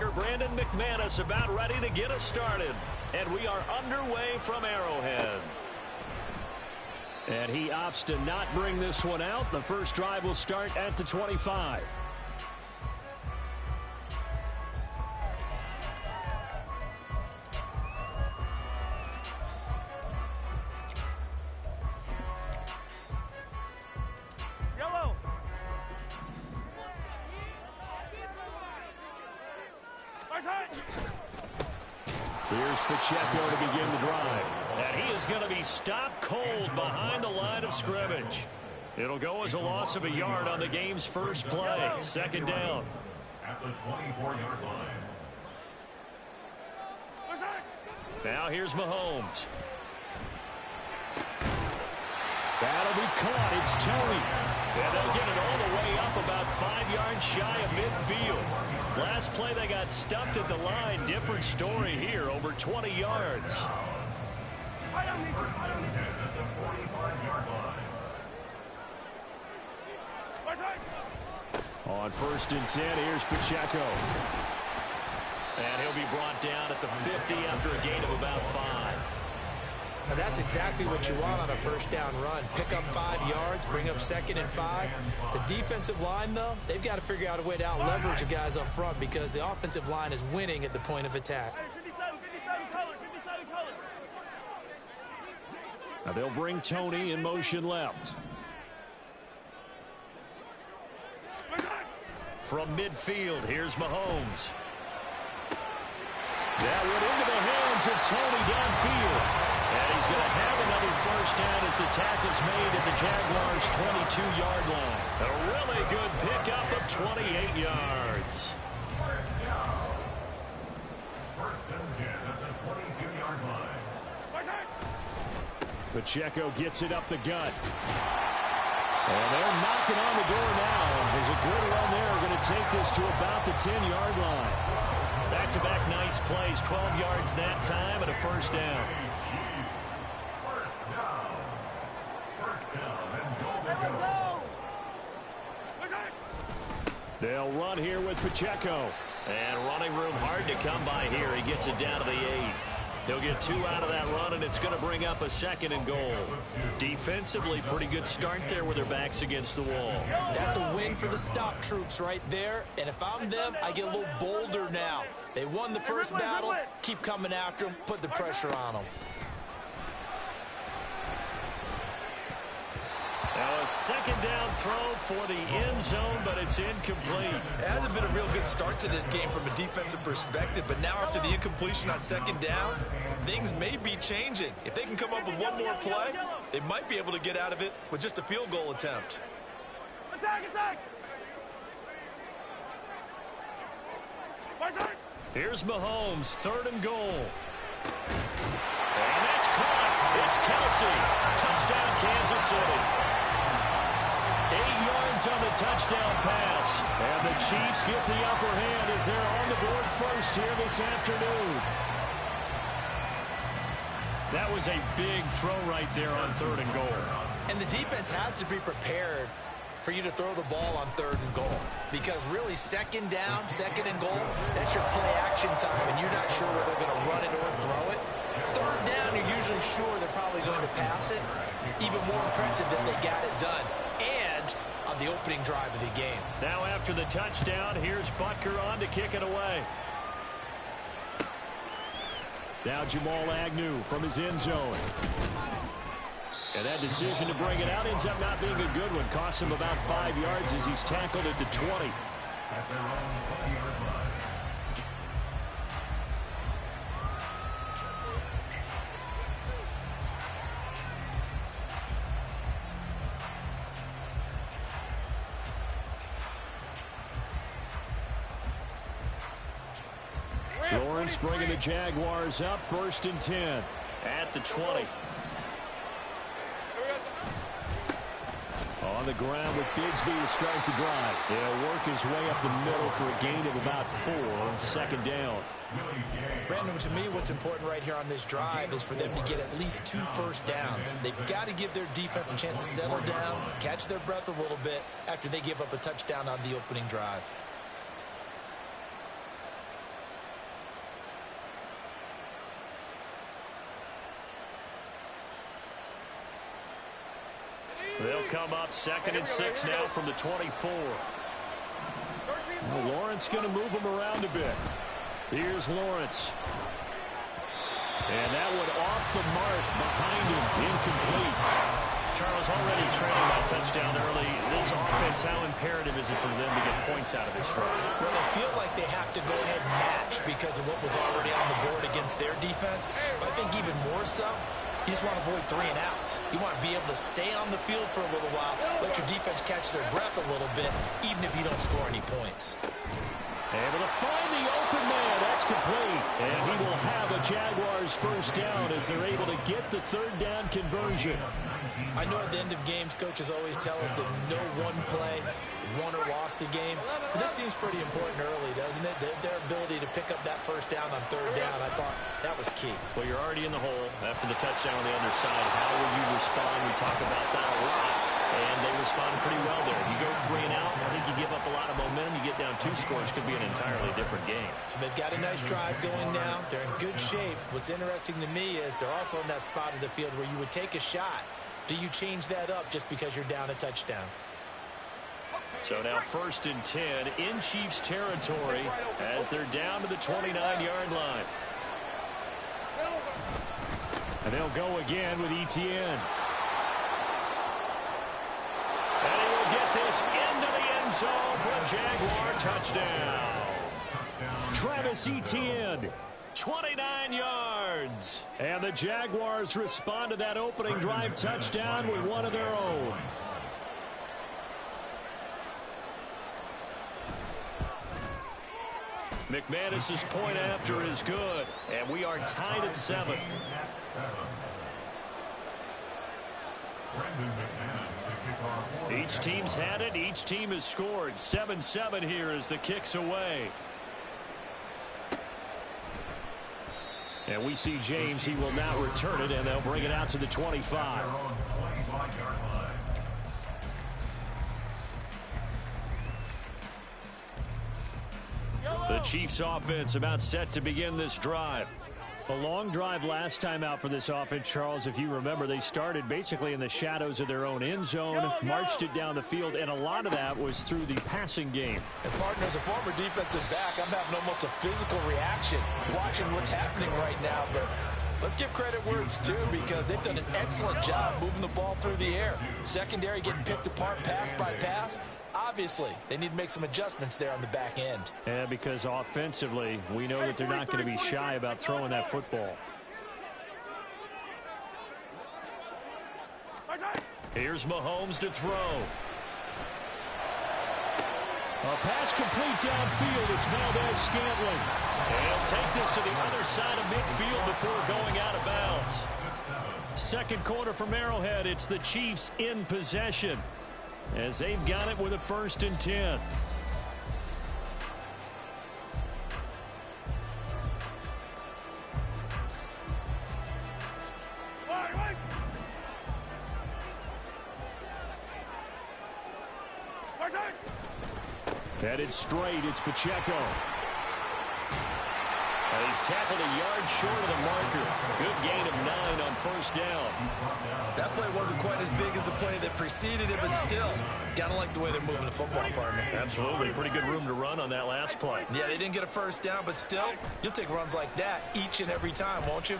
quarterbacker Brandon McManus about ready to get us started. And we are underway from Arrowhead. And he opts to not bring this one out. The first drive will start at the 25. Here's Pacheco to begin the drive. And he is going to be stopped cold behind the line of scrimmage. It'll go as a loss of a yard on the game's first play. Second down. At the 24-yard line. Now here's Mahomes. That'll be caught. It's Tony. And they'll get it all the way up about 5 yards shy of midfield. Last play they got stuffed at the line. Different story here. Over 20 yards. On 1st and 10, here's Pacheco. And he'll be brought down at the 50 after a gain of about 5. Now that's exactly what you want on a first down run. Pick up 5 yards, bring up 2nd and 5. The defensive line, though, they've got to figure out a way to out-leverage the guys up front because the offensive line is winning at the point of attack. Now they'll bring Tony in motion left. From midfield, here's Mahomes. That went into the hands of Tony downfield. And he's going to have another first down as the tackle's made at the Jaguars' 22-yard line. A really good pickup of 28 yards. First and 10 at the 22-yard line. Pacheco gets it up the gut. And they're knocking on the door now. There's a good run there. We're going to take this to about the 10-yard line. Back-to-back nice plays. 12 yards that time and a first down. They'll run here with Pacheco. And running room hard to come by here. He gets it down to the 8. He'll get 2 out of that run, and it's going to bring up a 2nd and goal. Defensively, pretty good start there with their backs against the wall. That's a win for the stop troops right there. And if I'm them, I get a little bolder now. They won the first battle. Keep coming after them. Put the pressure on them. Now a 2nd down throw for the end zone, but it's incomplete. It hasn't been a real good start to this game from a defensive perspective, but now after the incompletion on 2nd down, things may be changing. If they can come up with one more play, they might be able to get out of it with just a field goal attempt. Attack! Here's Mahomes, 3rd and goal. And that's caught. It's Kelsey. Touchdown, Kansas City. 8 yards on the touchdown pass. And the Chiefs get the upper hand as they're on the board first here this afternoon. That was a big throw right there on 3rd and goal. And the defense has to be prepared for you to throw the ball on 3rd and goal. Because really, 2nd down, 2nd and goal, that's your play action time, and you're not sure whether they're going to run it or throw it. 3rd down, you're usually sure they're probably going to pass it. Even more impressive that they got it done. And on the opening drive of the game. Now after the touchdown, here's Butker on to kick it away. Now Jamal Agnew from his end zone. And that decision to bring it out ends up not being a good one. Costs him about 5 yards as he's tackled at the 20. At their own 20-yard line. Lawrence bringing the Jaguars up, 1st and 10 at the 20. On the ground with Bigsby to start the drive. He'll work his way up the middle for a gain of about 4 on 2nd down. Brandon, to me, what's important right here on this drive is for them to get at least 2 first downs. They've got to give their defense a chance to settle down, catch their breath a little bit after they give up a touchdown on the opening drive. They'll come up 2nd and 6 now from the 24. Well, Lawrence going to move them around a bit. Here's Lawrence. And that one off the mark behind him. Incomplete. Charles, already trailing that touchdown early. This offense, how imperative is it for them to get points out of this drive? Well, they feel like they have to go ahead and match because of what was already on the board against their defense. But I think even more so, you just want to avoid 3 and outs. You want to be able to stay on the field for a little while, let your defense catch their breath a little bit, even if you don't score any points. Able to find the open man. That's complete. And he will have a Jaguars first down as they're able to get the 3rd down conversion. I know at the end of games, coaches always tell us that no one play won or lost a game. But this seems pretty important early, doesn't it? Their ability to pick up that first down on 3rd down, I thought that was key. Well, you're already in the hole after the touchdown on the other side. How will you respond? We talk about that a lot. And they responded pretty well there. You go 3 and out, I think you give up a lot of momentum. You get down 2 scores, could be an entirely different game. So they've got a nice drive going now. They're in good shape. What's interesting to me is they're also in that spot of the field where you would take a shot. Do you change that up just because you're down a touchdown? So now 1st and 10 in Chiefs territory as they're down to the 29-yard line. And they'll go again with Etienne. And he will get this into the end zone for a Jaguar touchdown. Travis Etienne, 29 yards. And the Jaguars respond to that opening drive touchdown with one of their own. McManus's point after is good. And we are tied at 7. Each team's had it. Each team has scored. 7-7 here as the kick's away. And we see James. He will now return it, and they'll bring it out to the 25. The Chiefs offense about set to begin this drive. A long drive last time out for this offense, Charles. If you remember, they started basically in the shadows of their own end zone, marched it down the field, and a lot of that was through the passing game. And partner, as a former defensive back, I'm having almost a physical reaction watching what's happening right now. But let's give credit where it's due because they've done an excellent job moving the ball through the air. Secondary getting picked apart pass by pass. Obviously, they need to make some adjustments there on the back end. Yeah, because offensively, we know that they're not going to be shy about throwing that football. Here's Mahomes to throw. A pass complete downfield. It's Valdez-Scantling. And he'll take this to the other side of midfield before going out of bounds. Second quarter from Arrowhead. It's the Chiefs in possession, as they've got it with a 1st and 10. Headed straight, it's Pacheco. And he's tackled a yard short of the marker. Good gain of 9 on 1st down. That play wasn't quite as big as the play that preceded it, but still, gotta like the way they're moving the football, partner. Absolutely. Pretty good room to run on that last play. Yeah, they didn't get a 1st down, but still, you'll take runs like that each and every time, won't you?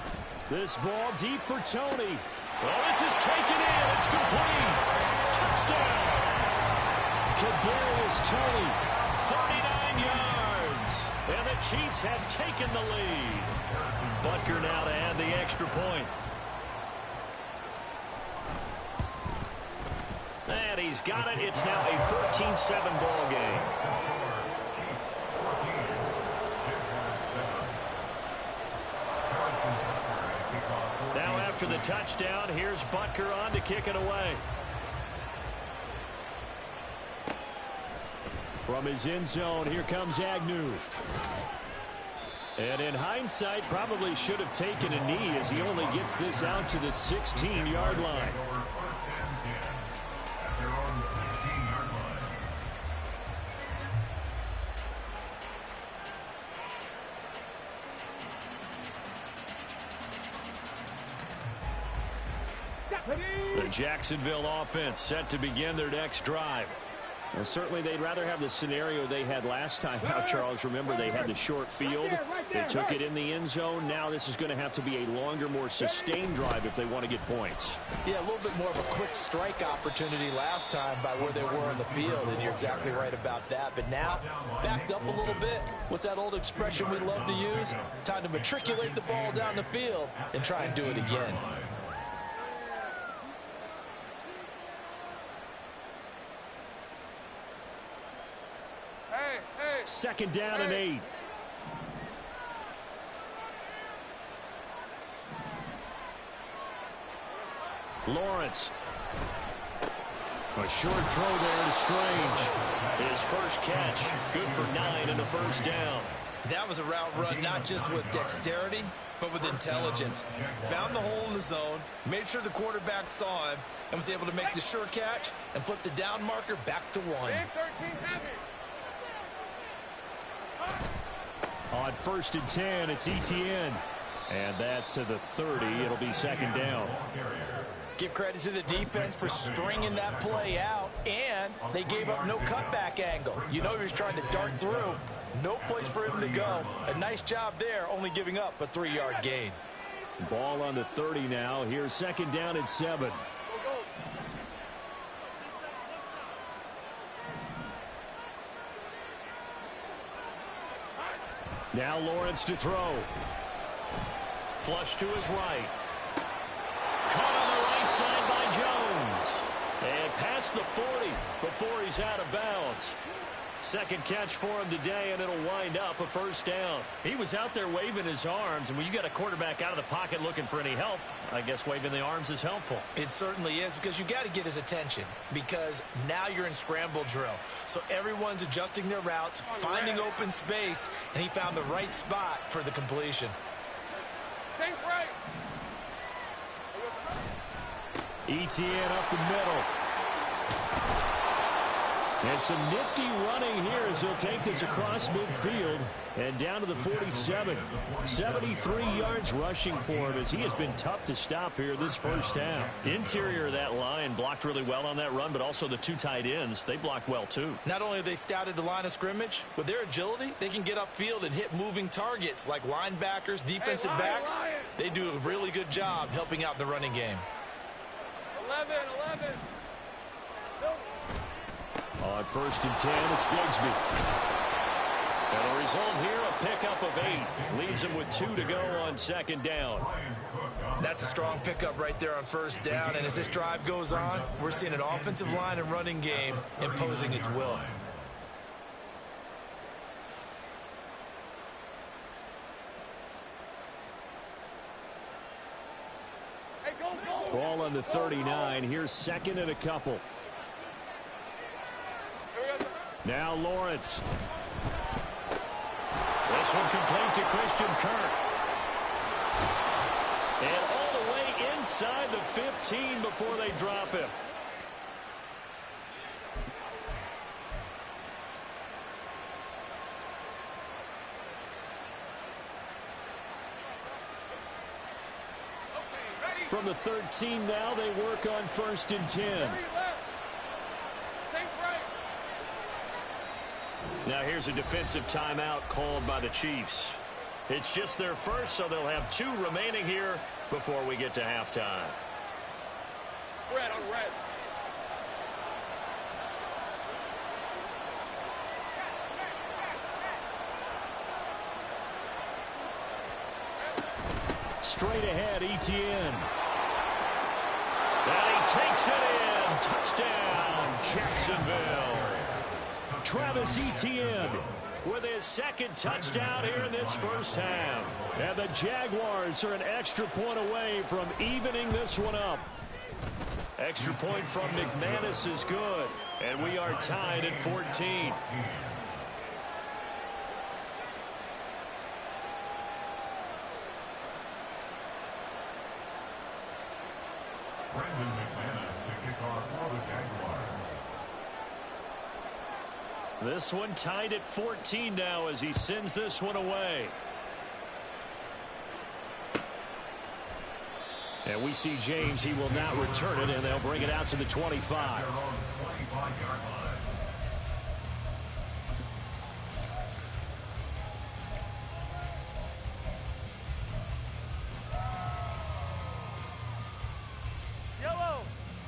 This ball deep for Tony. Well, this is taken in. It's complete. Touchdown. Kadarius Toney, 39 yards. And the Chiefs have taken the lead. Butker now to add the extra point. And he's got it. It's now a 14-7 ball game. Now after the touchdown, here's Butker on to kick it away. From his end zone, here comes Agnew. And in hindsight, probably should have taken a knee as he only gets this out to the 16-yard line. The Jacksonville offense set to begin their next drive. Well, certainly they'd rather have the scenario they had last time out, Charles. Remember, they had the short field. They took it in the end zone. Now this is going to have to be a longer, more sustained drive if they want to get points. Yeah, a little bit more of a quick strike opportunity last time by where they were on the field, and you're exactly right about that. But now, backed up a little bit. What's that old expression we love to use? Time to matriculate the ball down the field and try and do it again. Second down and 8. Lawrence. A short throw there to Strange. His first catch, good for 9 and a first down. That was a route run not just with dexterity, but with intelligence. Found the hole in the zone, made sure the quarterback saw him, and was able to make the sure catch and flip the down marker back to 1. On 1st and 10, it's Etienne. And that to the 30. It'll be second down. Give credit to the defense for stringing that play out, and they gave up no cutback angle. You know he was trying to dart through. No place for him to go. A nice job there, only giving up a 3-yard gain. Ball on the 30 now. Here's second down at 7. Now Lawrence to throw. Flush to his right. Caught on the right side by Jones. And past the 40 before he's out of bounds. Second catch for him today, and it'll wind up a first down. He was out there waving his arms, and when you got a quarterback out of the pocket looking for any help, I guess waving the arms is helpful. It certainly is, because you got to get his attention, because now you're in scramble drill. So everyone's adjusting their routes, finding open space, and he found the right spot for the completion. Etienne up the middle. And some nifty running here as he'll take this across midfield and down to the 47. 73 yards rushing for him as he has been tough to stop here this first half. Interior of that line blocked really well on that run, but also the 2 tight ends, they blocked well too. Not only have they scouted the line of scrimmage, with their agility, they can get upfield and hit moving targets like linebackers, defensive backs. They do a really good job helping out the running game. 11. On 1st and 10, it's Bigsby. And the result here, a pickup of 8. Leaves him with 2 to go on second down. That's a strong pickup right there on first down, and as this drive goes on, we're seeing an offensive line and running game imposing its will. Ball on the 39. Here's second and a couple. Now Lawrence. This one complete to Christian Kirk. And all the way inside the 15 before they drop him. From the 13 now, they work on 1st and 10. Now here's a defensive timeout called by the Chiefs. It's just their first, so they'll have 2 remaining here before we get to halftime. Red on red. Straight ahead, Etienne. And he takes it in. Touchdown, Jacksonville. Travis Etienne with his second touchdown here in this first half. And the Jaguars are an extra point away from evening this one up. Extra point from McManus is good. And we are tied at 14. Brendan McManus to kick off for the Jaguars. This one tied at 14 now as he sends this one away. And we see James. He will not return it, and they'll bring it out to the 25.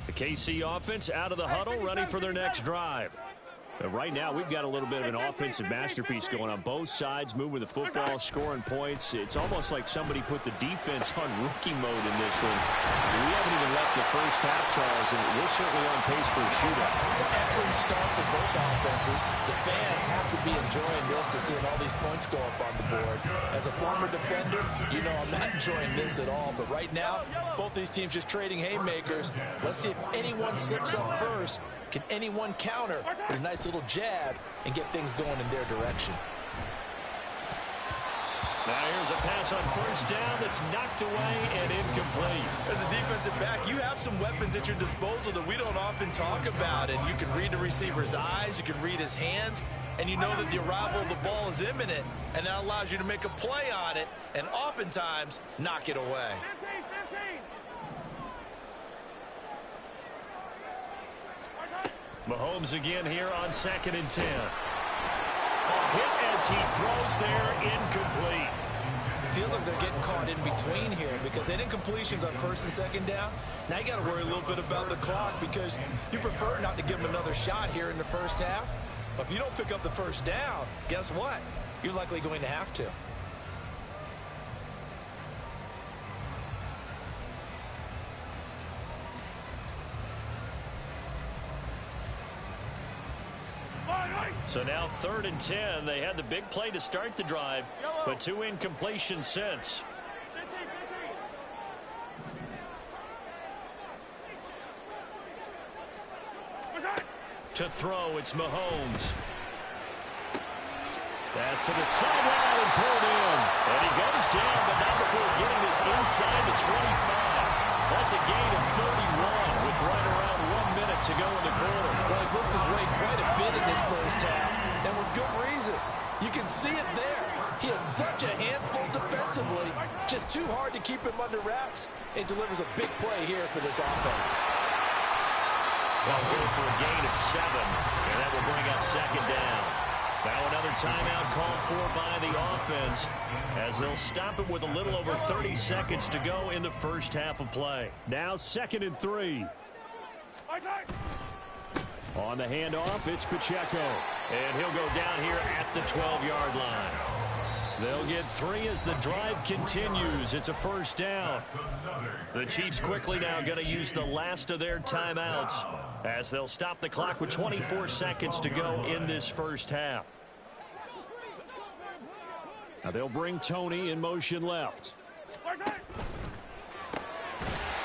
The KC offense out of the huddle, ready for their next drive. But right now, we've got a little bit of an offensive masterpiece going on both sides, moving the football, scoring points. It's almost like somebody put the defense on rookie mode in this one. We haven't even left the first half, Charles, and we're certainly on pace for a shootout. An excellent start for both offenses. The fans have to be enjoying this to seeing all these points go up on the board. As a former defender, you know I'm not enjoying this at all. But right now, both these teams just trading haymakers. Let's see if anyone slips up first. Can anyone counter with a nice little jab and get things going in their direction? Now here's a pass on first down that's knocked away and incomplete. As a defensive back, you have some weapons at your disposal that we don't often talk about. And you can read the receiver's eyes, you can read his hands, and you know that the arrival of the ball is imminent. And that allows you to make a play on it and oftentimes knock it away. Mahomes again here on 2nd and 10. A hit as he throws there, incomplete. Feels like they're getting caught in between here because they didn't completions on 1st and 2nd down. Now you got to worry a little bit about the clock because you prefer not to give them another shot here in the first half. But if you don't pick up the first down, guess what? You're likely going to have to. So now 3rd and 10. They had the big play to start the drive, but 2 incompletions since. To throw, it's Mahomes. Pass to the sideline and pulled in. And he goes down, but not before getting this inside the 25. That's a gain of 31 with right around 1 minute to go in the quarter. Well, he worked his way quite a bit in this first half, and with good reason. You can see it there. He has such a handful defensively, just too hard to keep him under wraps, and delivers a big play here for this offense. Well, going for a gain of 7, and that will bring up 2nd down. Now another timeout called for by the offense as they'll stop it with a little over 30 seconds to go in the first half of play. Now 2nd and 3. On the handoff, it's Pacheco. And he'll go down here at the 12-yard line. They'll get 3 as the drive continues. It's a first down. The Chiefs quickly now going to use the last of their timeouts as they'll stop the clock with 24 seconds to go in this first half. Now they'll bring Tony in motion left.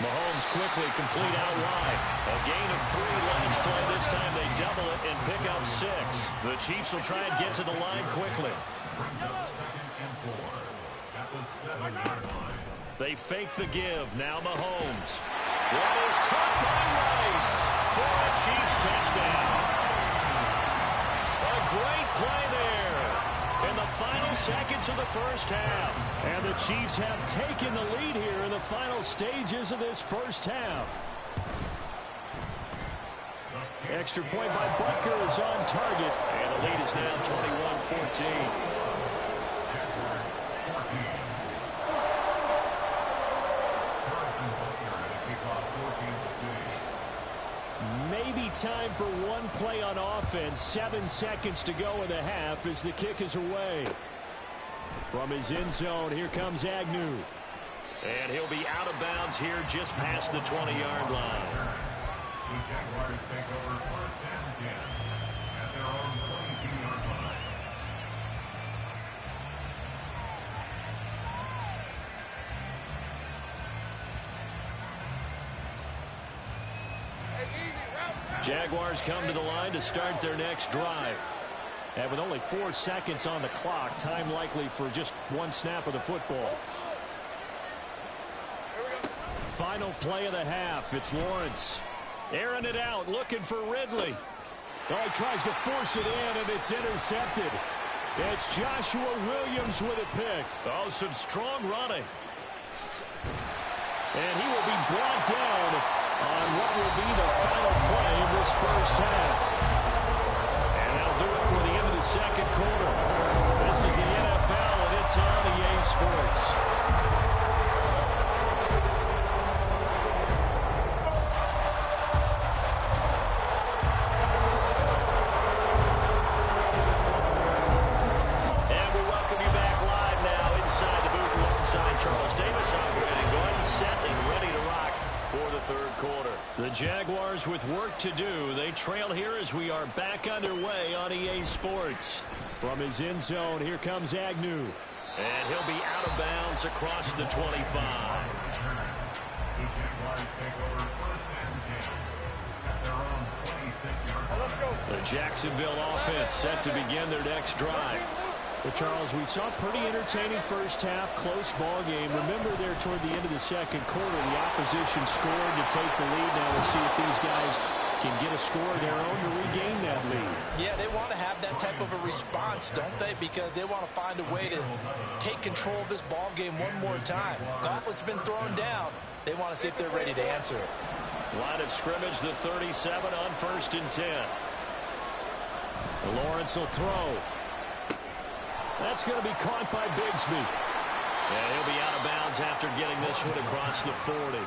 Mahomes quickly complete out wide. A gain of 3 last play. This time they double it and pick up 6. The Chiefs will try and get to the line quickly. They fake the give. Now Mahomes. That is caught by Rice for a Chiefs touchdown. A great play there in the final seconds of the first half. And the Chiefs have taken the lead here in the final stages of this first half. Extra point by Butker is on target. And the lead is now 21-14. Maybe time for one play on offense. 7 seconds to go in the half as the kick is away. From his end zone, here comes Agnew. And he'll be out of bounds here just past the 20-yard line. The Jaguars take over 1st and 10 at their own 22-yard line. Jaguars come to the line to start their next drive. And with only 4 seconds on the clock, time likely for just one snap of the football. Final play of the half. It's Lawrence. Airing it out, looking for Ridley. Oh, he tries to force it in, and it's intercepted. It's Joshua Williams with a pick. Oh, some strong running. And he will be brought down on what will be the final play of this first half. And that'll do it for the end of the second quarter. This is the NFL, and it's on EA Sports. Charles Davis, I'm Brandon Gordon, set and ready to rock for the third quarter. The Jaguars with work to do. They trail here as we are back underway on EA Sports. From his end zone, here comes Agnew. And he'll be out of bounds across the 25. The Jaguars take over first and 10 at their own 26-yard line. The Jacksonville offense set to begin their next drive. But, Charles, we saw a pretty entertaining first half, close ball game. Remember there toward the end of the second quarter, the opposition scored to take the lead. Now we'll see if these guys can get a score of their own to regain that lead. Yeah, they want to have that type of a response, don't they? Because they want to find a way to take control of this ball game one more time. Gauntlet's been thrown down. They want to see if they're ready to answer it. Line of scrimmage, the 37 on first and 10. Lawrence will throw. That's going to be caught by Bigsby. And he'll be out of bounds after getting this one across the 40.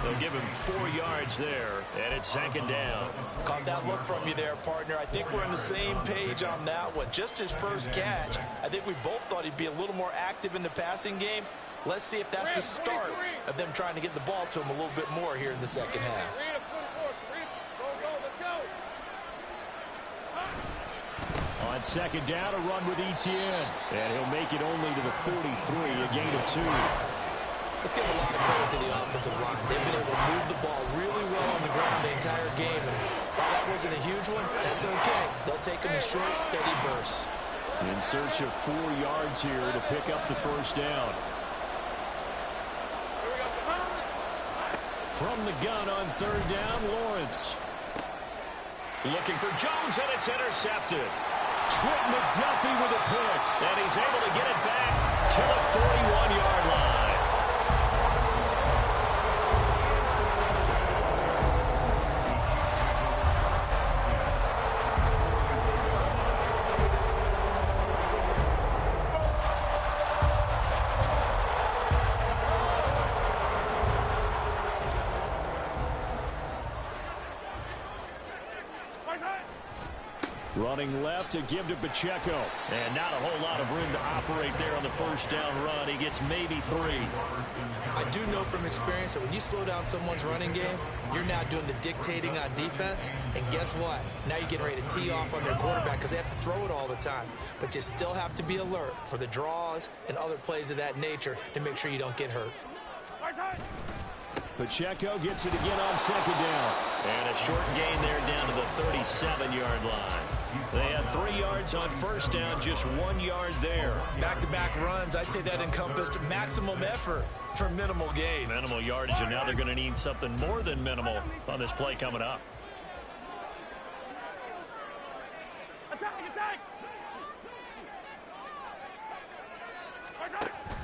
They'll give him 4 yards there, and it's second down. Caught that look from you there, partner. I think we're on the same page on that one. Just his first catch. I think we both thought he'd be a little more active in the passing game. Let's see if that's the start of them trying to get the ball to him a little bit more here in the second half. On second down, a run with Etienne. And he'll make it only to the 43, a gain of 2. Let's give a lot of credit to the offensive line. They've been able to move the ball really well on the ground the entire game. And while that wasn't a huge one, that's okay. They'll take them in short, steady bursts. In search of 4 yards here to pick up the first down. From the gun on third down, Lawrence. Looking for Jones, and it's intercepted. Trent McDuffie with a pick. And he's able to get it back to the 41-yard line. Running left to give to Pacheco. And not a whole lot of room to operate there on the first down run. He gets maybe 3. I do know from experience that when you slow down someone's running game, you're now doing the dictating on defense. And guess what? Now you're getting ready to tee off on their quarterback because they have to throw it all the time. But you still have to be alert for the draws and other plays of that nature to make sure you don't get hurt. Pacheco gets it again on second down. And a short gain there down to the 37-yard line. They had 3 yards on first down, just 1 yard there. Back-to-back runs, I'd say that encompassed maximum effort for minimal gain. Minimal yardage, and now they're going to need something more than minimal on this play coming up.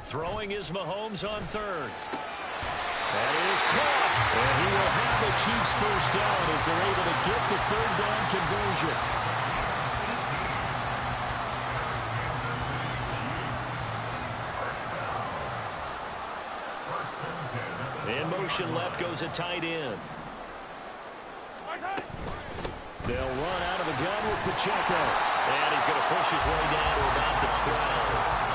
Throwing is Mahomes on third. That is caught. And he will have the Chiefs first down as they're able to get the third down conversion. In motion left goes a tight end. They'll run out of the gun with Pacheco. And he's going to push his way down to about the 12.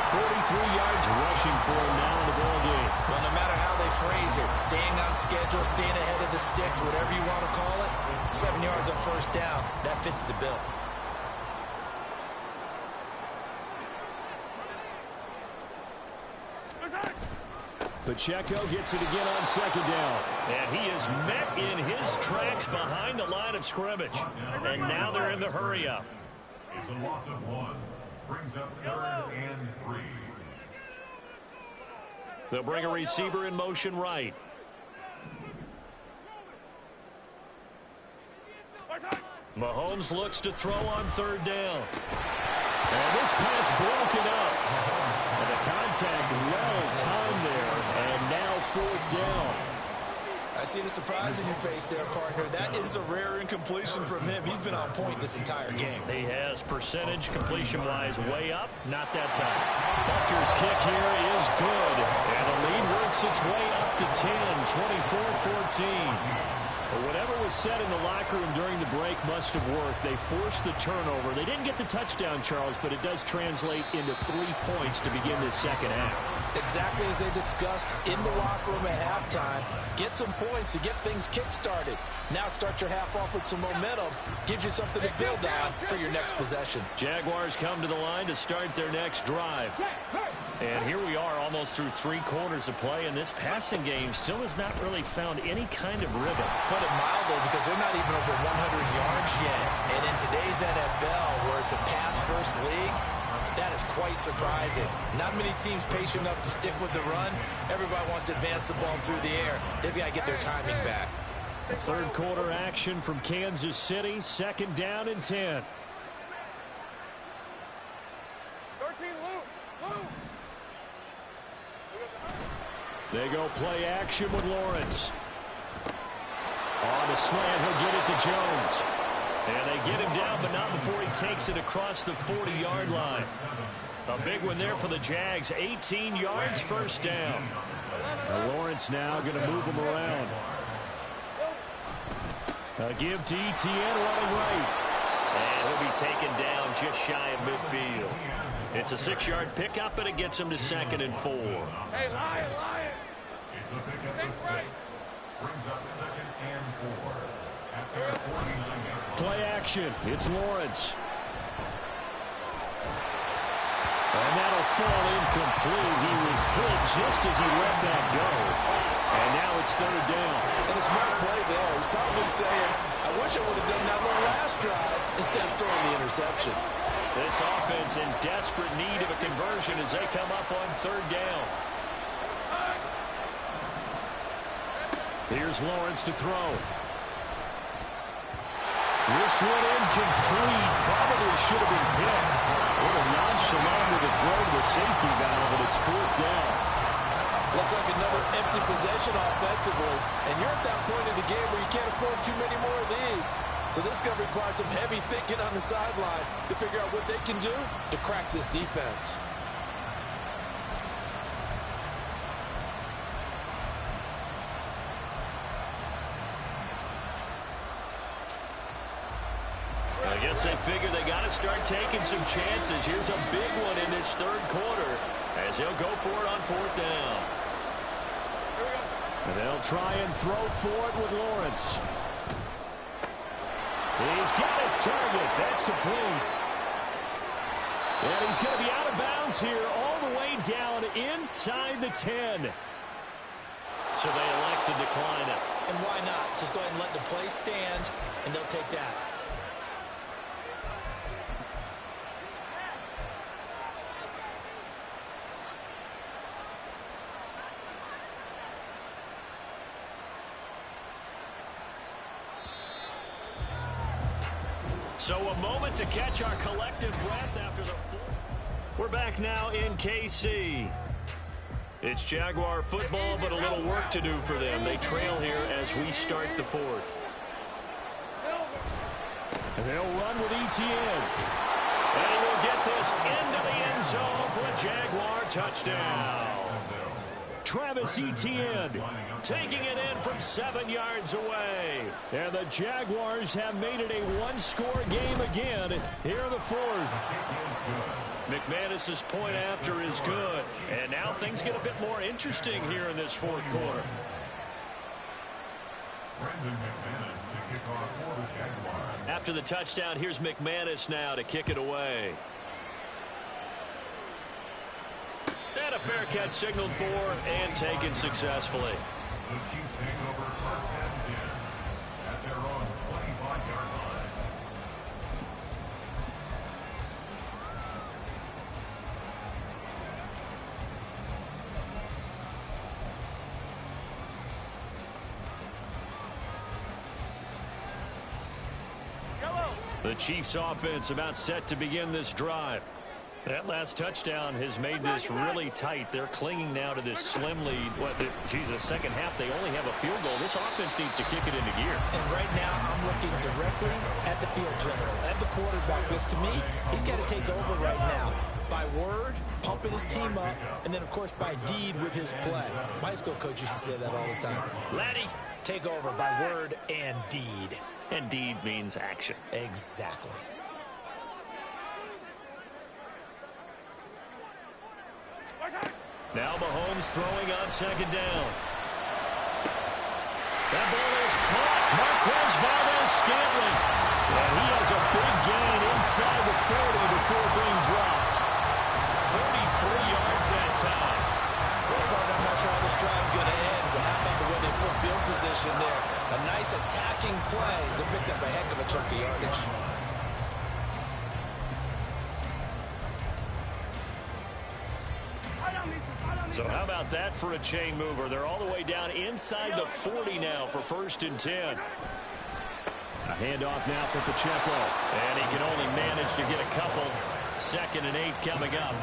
43 yards rushing for him now in the ball game. Well, no matter how they phrase it, staying on schedule, staying ahead of the sticks, whatever you want to call it, 7 yards on first down, that fits the bill. Pacheco gets it again on second down. And he is met in his tracks behind the line of scrimmage. And now they're in the hurry-up. It's a loss of 1. Brings up 3rd and 3. They'll bring a receiver in motion right. Mahomes looks to throw on third down. And this pass broken up. And the contact well timed there, and now fourth down. I see the surprise in your face there, partner. That is a rare incompletion from him. He's been on point this entire game. He has percentage completion-wise way up. Not that time. Butker's kick here is good. And the lead works its way up to 10, 24-14. But whatever was said in the locker room during the break must have worked. They forced the turnover. They didn't get the touchdown, Charles, but it does translate into 3 points to begin this second half. Exactly as they discussed in the locker room at halftime. Get some points to get things kick-started. Now start your half off with some momentum. Gives you something to build on for your next possession. Jaguars come to the line to start their next drive. And here we are almost through 3 quarters of play, and this passing game still has not really found any kind of rhythm. Put it mildly, because they're not even over 100 yards yet. And in today's NFL, where it's a pass-first league, that is quite surprising. Not many teams patient enough to stick with the run. Everybody wants to advance the ball through the air. They've got to get their timing back. Third quarter action from Kansas City, second down and 10. 13, Lou. They go play action with Lawrence. On the slant, he'll get it to Jones. And they get him down, but not before he takes it across the 40-yard line. A big one there for the Jags. 18 yards, first down. And Lawrence now going to move him around. A give to Etienne running right. And he'll be taken down just shy of midfield. It's a 6-yard pickup, and it gets him to 2nd and 4. Hey, Lion. It's a pickup of 6. Brings up 2nd and 4. At their 49-yard line. Play action. It's Lawrence. And that'll fall incomplete. He was hit just as he let that go. And now it's 3rd down. And a smart play there. He's probably saying, I wish I would have done that one last drive instead of throwing the interception. This offense in desperate need of a conversion as they come up on 3rd down. Here's Lawrence to throw. This one incomplete. Probably should have been picked. A little nonchalant with the throw to the safety valve, but it's 4th down. Looks like another empty possession offensively. And you're at that point in the game where you can't afford too many more of these. So this is going to require some heavy thinking on the sideline to figure out what they can do to crack this defense. I guess they figure they got to start taking some chances. Here's a big one in this 3rd quarter as he'll go for it on 4th down. And they'll try and throw for it with Lawrence. He's got his target. That's complete. And he's going to be out of bounds here all the way down inside the 10. So they elect to decline it. And why not? Just go ahead and let the play stand, and they'll take that. So a moment to catch our collective breath after the fourth. We're back now in KC. It's Jaguar football, but a little work to do for them. They trail here as we start the 4th. And they'll run with Etienne. And he will get this into the end zone for a Jaguar touchdown. Travis Etienne taking it in from 7 yards away. And the Jaguars have made it a one-score game again here in the 4th. McManus's point after is good. And now things get a bit more interesting here in this 4th quarter. After the touchdown, here's McManus now to kick it away. And a fair catch signaled for and taken successfully. The Chiefs take over 1st and 10 at their own 25-yard line. The Chiefs offense about set to begin this drive. That last touchdown has made this really tight. They're clinging now to this slim lead. The second half, they only have a field goal. This offense needs to kick it into gear. And right now, I'm looking directly at the field general, at the quarterback, because to me, he's got to take over right now. By word, pumping his team up, and then, of course, by deed with his play. My high school coach used to say that all the time. Laddie, take over by word and deed. And deed means action. Exactly. Now Mahomes throwing on second down. That ball is caught. Marquez Valdes-Scantling. And he has a big gain inside the 40 before being dropped. 33 yards that time. I'm not sure how this drive's going to end, but how about the way they put field position there? A nice attacking play. They picked up a heck of a chunk of yardage. So how about that for a chain mover? They're all the way down inside the 40 now for 1st and 10. A handoff now for Pacheco. And he can only manage to get a couple. 2nd and 8 coming up.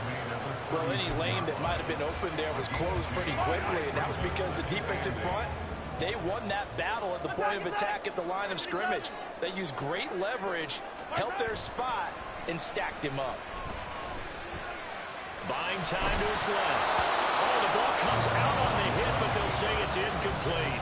Well, any lane that might have been open there was closed pretty quickly, and that was because the defensive front, they won that battle at the point of attack at the line of scrimmage. They used great leverage, held their spot, and stacked him up. Buying time to his left. Oh, the ball comes out on the hit, but they'll say it's incomplete.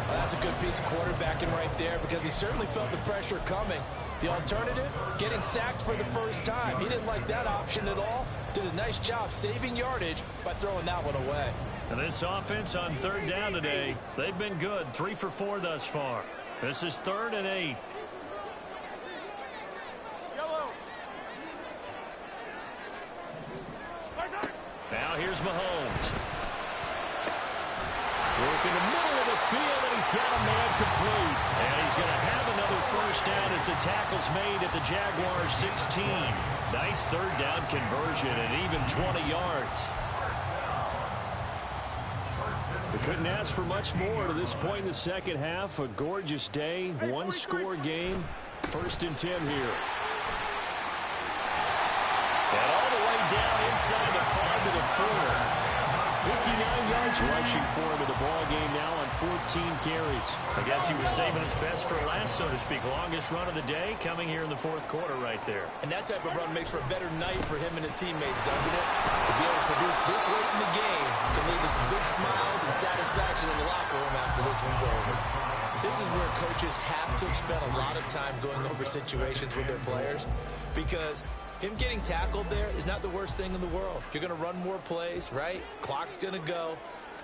Well, that's a good piece of quarterbacking right there because he certainly felt the pressure coming. The alternative, getting sacked for the first time. He didn't like that option at all. Did a nice job saving yardage by throwing that one away. And this offense on 3rd down today, they've been good. 3 for 4 thus far. This is 3rd and 8. Now here's Mahomes. Work in the middle of the field, and he's got a man complete. And he's going to have another 1st down as the tackle's made at the Jaguars' 16. Nice 3rd down conversion and even 20 yards. They couldn't ask for much more to this point in the second half. A gorgeous day, 1-score game. 1st and 10 here. And all the way down inside the 5 to the 4. 59 yards rushing for him in the ball game now on 14 carries. I guess he was saving his best for last, so to speak. Longest run of the day coming here in the 4th quarter right there. And that type of run makes for a better night for him and his teammates, doesn't it? To be able to produce this late in the game can lead to some big smiles and satisfaction in the locker room after this one's over. This is where coaches have to spend a lot of time going over situations with their players because him getting tackled there is not the worst thing in the world. You're going to run more plays, right? Clock's going to go.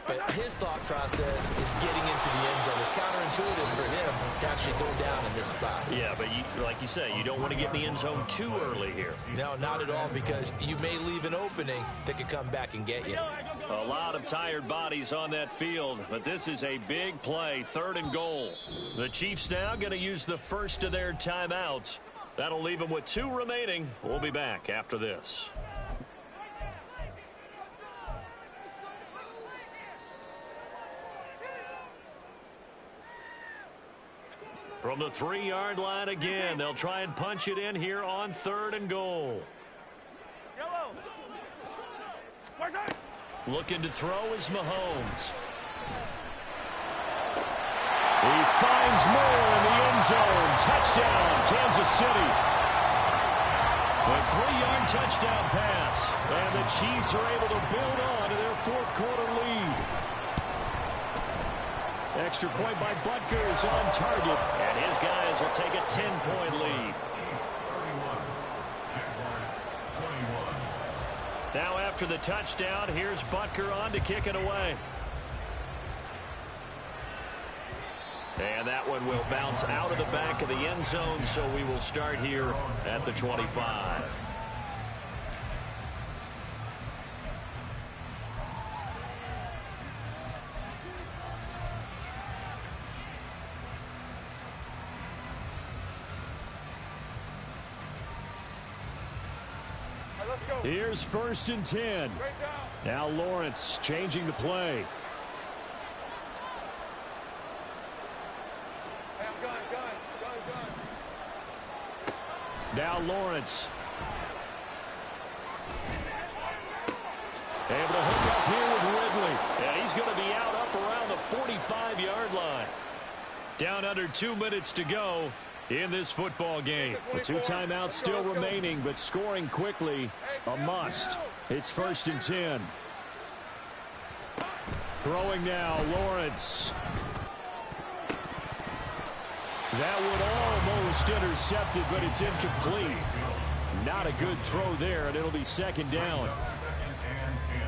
But his thought process is getting into the end zone. It's counterintuitive for him to actually go down in this spot. Yeah, but like you say, you don't want to get in the end zone too early here. No, not at all, because you may leave an opening that could come back and get you. A lot of tired bodies on that field, but this is a big play, 3rd and goal. The Chiefs now going to use the first of their timeouts. That'll leave them with 2 remaining. We'll be back after this. From the 3-yard line again, they'll try and punch it in here on 3rd and goal. Looking to throw is Mahomes. He finds Moore in the end zone. Touchdown, Kansas City. A 3-yard touchdown pass. And the Chiefs are able to build on to their 4th quarter lead. Extra point by Butker is on target. And his guys will take a 10-point lead. Now after the touchdown, here's Butker on to kick it away. And that one will bounce out of the back of the end zone, so we will start here at the 25. Here's 1st and 10. Now Lawrence changing the play. Now Lawrence. Able to hook up here with Ridley. And he's going to be out up around the 45-yard line. Down under 2 minutes to go in this football game. The 2 timeouts still remaining, but scoring quickly, a must. It's 1st and 10. Throwing now, Lawrence. That would almost intercepted, but it's incomplete. Not a good throw there, and it'll be 2nd down.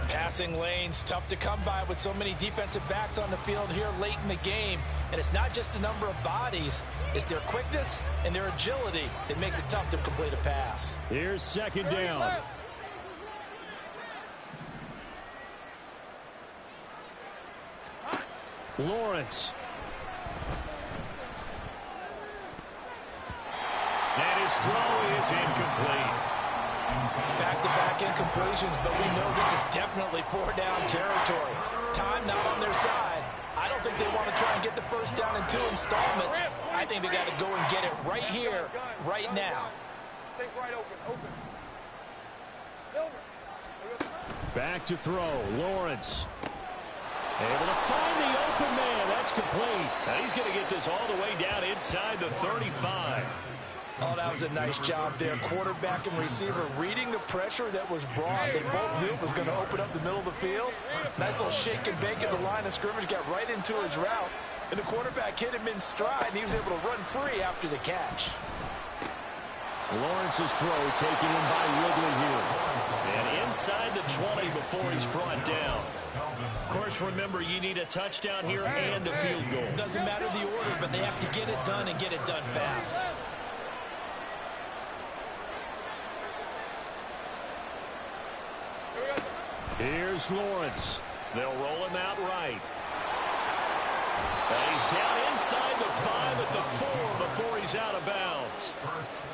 Passing lanes, tough to come by with so many defensive backs on the field here late in the game. And it's not just the number of bodies, it's their quickness and their agility that makes it tough to complete a pass. Here's 2nd down. Lawrence. And his throw is incomplete. Back-to-back incompletions, but we know this is definitely 4-down territory. Time not on their side. I don't think they want to try and get the 1st down in 2 installments. I think they got to go and get it right here, right now. Take right open. Back to throw. Lawrence. Able to find the open man. That's complete. And he's going to get this all the way down inside the 35. Oh, that was a nice job there. Quarterback and receiver reading the pressure that was brought. They both knew it was going to open up the middle of the field. Nice little shake and bake at the line of scrimmage. Got right into his route. And the quarterback hit him in stride, and he was able to run free after the catch. Lawrence's throw taken in by Ridley here. And inside the 20 before he's brought down. Of course, remember, you need a touchdown here and a field goal. Doesn't matter the order, but they have to get it done and get it done fast. Here's Lawrence. They'll roll him out right. And he's down inside the 5 at the 4 before he's out of bounds.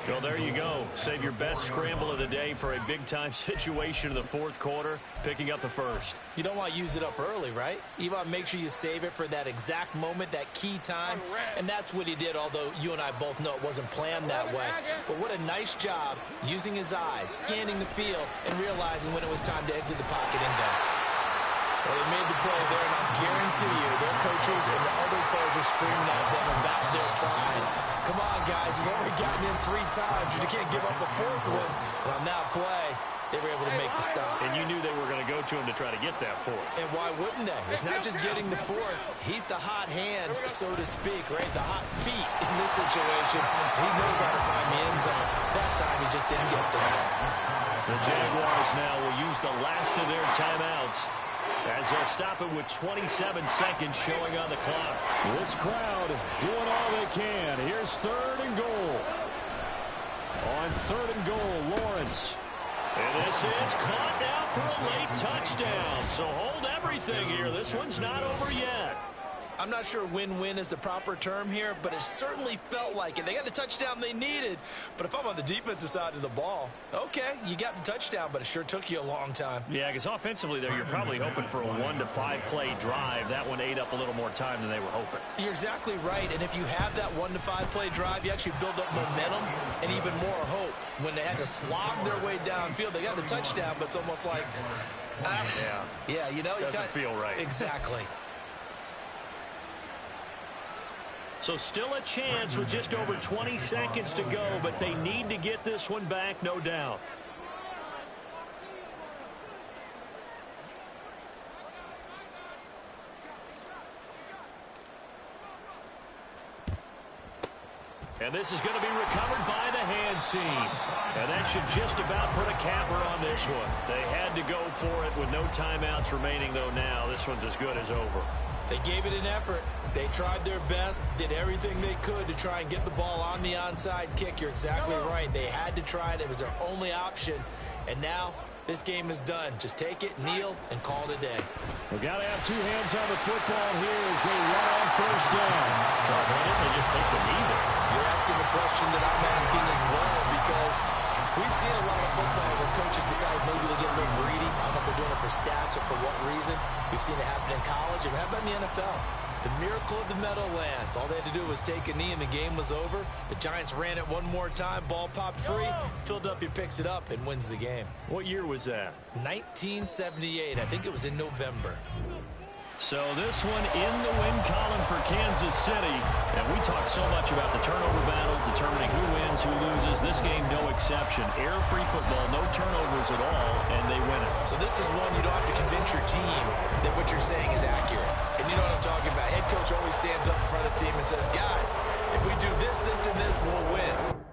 Well, there you go. Save your best scramble of the day for a big-time situation in the 4th quarter, picking up the 1st. You don't want to use it up early, right? You want to make sure you save it for that exact moment, that key time. And that's what he did, although you and I both know it wasn't planned that way. But what a nice job using his eyes, scanning the field, and realizing when it was time to exit the pocket and go. Well, they made the play there, and I guarantee you their coaches and the other players are screaming at them about their pride. Come on, guys. He's only gotten in 3 times. You can't give up a 4th one. And on that play, they were able to make the stop. And you knew they were going to go to him to try to get that 4th. And why wouldn't they? It's not just getting the 4th. He's the hot hand, so to speak, right? The hot feet in this situation. He knows how to find the end zone. That time, he just didn't get there. The Jaguars now will use the last of their timeouts as they'll stop it with 27 seconds showing on the clock. This crowd doing all they can. Here's 3rd and goal. On 3rd and goal, Lawrence. And this is caught now for a late touchdown. So hold everything here. This one's not over yet. I'm not sure win-win is the proper term here, but it certainly felt like it. They got the touchdown they needed, but if I'm on the defensive side of the ball, okay, you got the touchdown, but it sure took you a long time. Yeah, because offensively there, you're probably hoping for a 1 to 5 play drive. That one ate up a little more time than they were hoping. You're exactly right, and if you have that 1 to 5 play drive, you actually build up momentum and even more hope. When they had to slog their way downfield, they got the touchdown, but it's almost like, yeah, you know, doesn't feel right. Exactly. So still a chance with just over 20 seconds to go, but they need to get this one back, no doubt. And this is going to be recovered by the hands team. And that should just about put a capper on this one. They had to go for it with no timeouts remaining, though now. This one's as good as over. They gave it an effort. They tried their best, did everything they could to try and get the ball on the onside kick. You're exactly right. They had to try it. It was their only option. And now this game is done. Just take it, kneel, and call it a day. We've got to have 2 hands on the football here as they run on 1st down. Charles, why didn't they just take the knee there? You're asking the question that I'm asking as well, because we've seen a lot of football where coaches decide maybe to get a little greedy. I don't know if they're doing it for stats or for what reason. We've seen it happen in college, and how about in the NFL? The miracle of the Meadowlands. All they had to do was take a knee and the game was over. The Giants ran it one more time. Ball popped free. Philadelphia picks it up and wins the game. What year was that? 1978. I think it was in November. So this one in the win column for Kansas City. And we talk so much about the turnover battle, determining who wins, who loses. This game, no exception. Air-free football, no turnovers at all, and they win it. So this is one you don't have to convince your team that what you're saying is accurate. And you know what I'm talking about. Head coach always stands up in front of the team and says, guys, if we do this, this, and this, we'll win.